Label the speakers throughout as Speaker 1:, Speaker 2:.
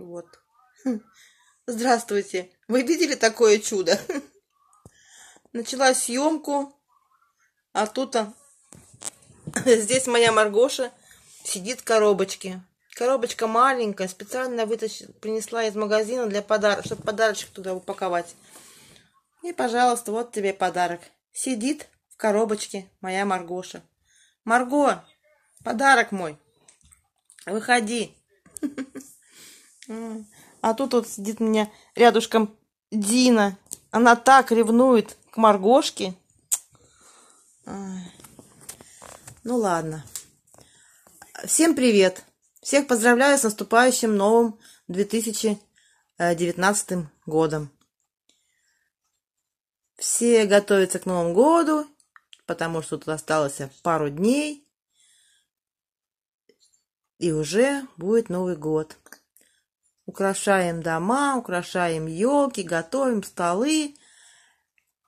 Speaker 1: Вот. Здравствуйте. Вы видели такое чудо? Начала съемку, а тут здесь моя Маргоша сидит в коробочке. Коробочка маленькая, специально принесла из магазина для подарка, чтобы подарочек туда упаковать. И, пожалуйста, вот тебе подарок. Сидит в коробочке моя Маргоша. Марго, подарок мой. Выходи. А тут вот сидит у меня рядышком Дина. Она так ревнует к Маргошке. Ну ладно. Всем привет. Всех поздравляю с наступающим новым 2019 годом. Все готовятся к Новому году, потому что тут осталось пару дней. И уже будет Новый год. Украшаем дома, украшаем елки, готовим столы.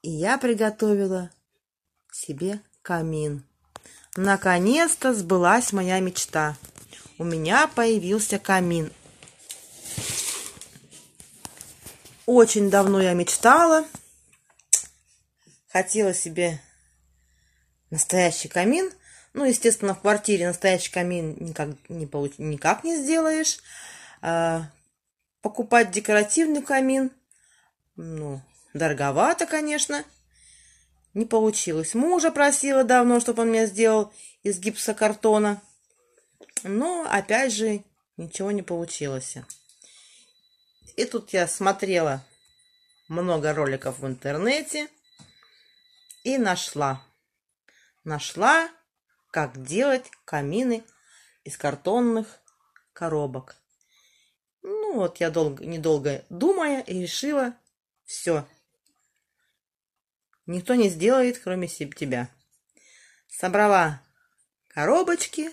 Speaker 1: И я приготовила себе камин. Наконец-то сбылась моя мечта. У меня появился камин. Очень давно я мечтала. Хотела себе настоящий камин. Ну, естественно, в квартире настоящий камин никак не сделаешь. Покупать декоративный камин, дороговато, конечно. Не получилось. Мужа просила давно, чтобы он мне сделал из гипсокартона. Но, опять же, ничего не получилось. И тут я смотрела много роликов в интернете и нашла, как делать камины из картонных коробок. Ну вот я недолго думая и решила, все. Никто не сделает, кроме тебя. Собрала коробочки.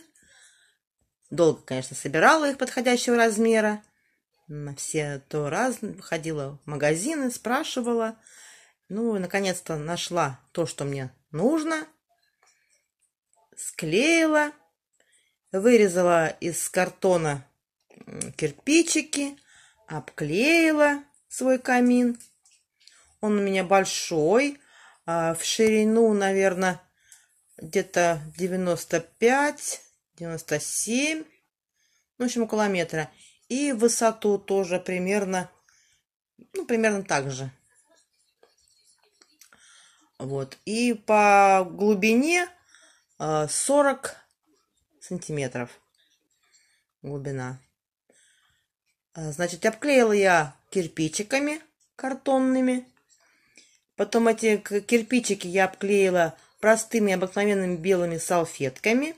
Speaker 1: Долго, конечно, собирала их подходящего размера. Все то раз ходила в магазины, спрашивала. Ну, и наконец-то нашла то, что мне нужно. Склеила. Вырезала из картона кирпичики, обклеила свой камин. Он у меня большой, в ширину, наверное, где-то 95-97, в общем, около метра. И в высоту тоже примерно так же. Вот. И по глубине 40 сантиметров глубина. Значит, обклеила я кирпичиками картонными. Потом эти кирпичики я обклеила простыми обыкновенными белыми салфетками.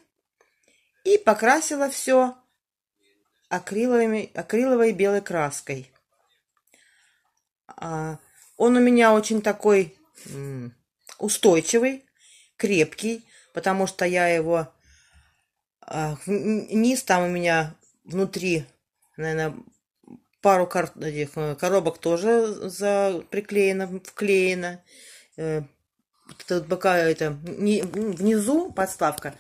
Speaker 1: И покрасила все акриловой белой краской. Он у меня очень такой устойчивый, крепкий, потому что я его... Низ там у меня внутри, наверное, пару коробок тоже вклеено. Внизу подставка,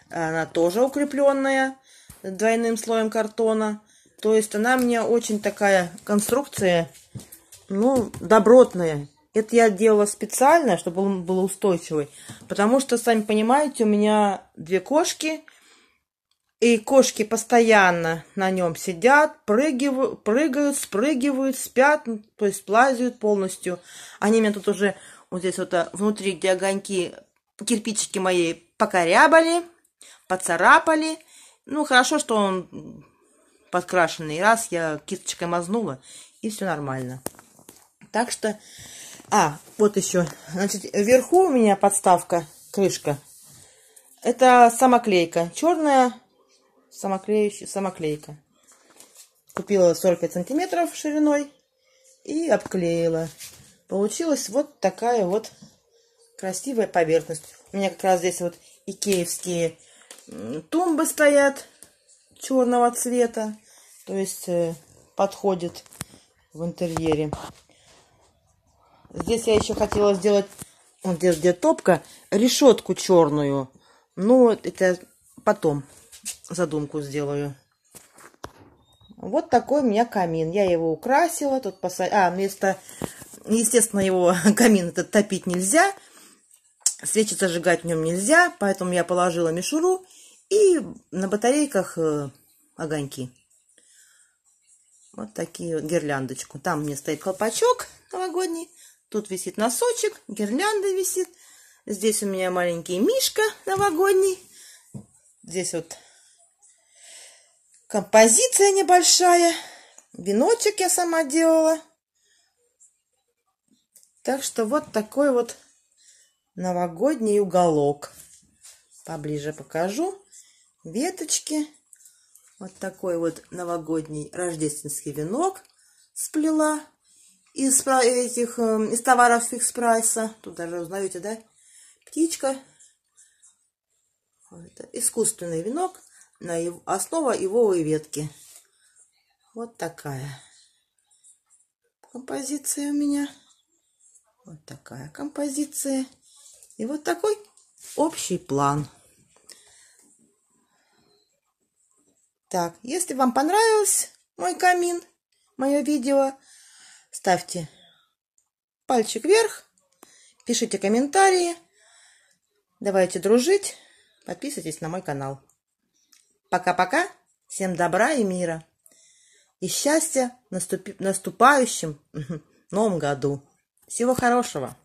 Speaker 1: она тоже укрепленная двойным слоем картона. То есть она мне очень такая конструкция, добротная. Это я делала специально, чтобы он был устойчивый. Потому что, сами понимаете, у меня 2 кошки. И кошки постоянно на нем сидят, прыгают, спрыгивают, спят, то есть плазают полностью. Они меня тут уже вот здесь вот внутри, где огоньки, кирпичики мои покорябали, поцарапали. Хорошо, что он подкрашенный. Раз я кисточкой мазнула, и все нормально. Так что... вот еще. Значит, вверху у меня подставка, крышка. Это самоклейка. Черная самоклейка. Купила 45 сантиметров шириной и обклеила. Получилась вот такая вот красивая поверхность. У меня как раз здесь вот икеевские тумбы стоят черного цвета. То есть подходит в интерьере. Здесь я еще хотела сделать, вот здесь где топка, решетку черную. Это потом задумку сделаю. Вот такой у меня камин. Я его украсила. Тут вместо... Естественно, его камин этот топить нельзя. Свечи зажигать в нем нельзя. Поэтому я положила мишуру. И на батарейках огоньки. Вот такие вот гирляндочку. Там у меня стоит колпачок новогодний. Тут висит носочек. Гирлянда висит. Здесь у меня маленький мишка новогодний. Здесь вот композиция небольшая. Веночек я сама делала. Так что вот такой вот новогодний уголок. Поближе покажу. Веточки. Вот такой вот новогодний рождественский венок сплела из товаров фикс прайса. Тут даже узнаете, да? Птичка. Это искусственный венок. Основа ивовой ветки. Вот такая композиция у меня. Вот такая композиция. И вот такой общий план. Так, если вам понравился мой камин, мое видео, ставьте пальчик вверх, пишите комментарии, давайте дружить, подписывайтесь на мой канал. Пока-пока, всем добра и мира, и счастья в наступающем Новом году. Всего хорошего!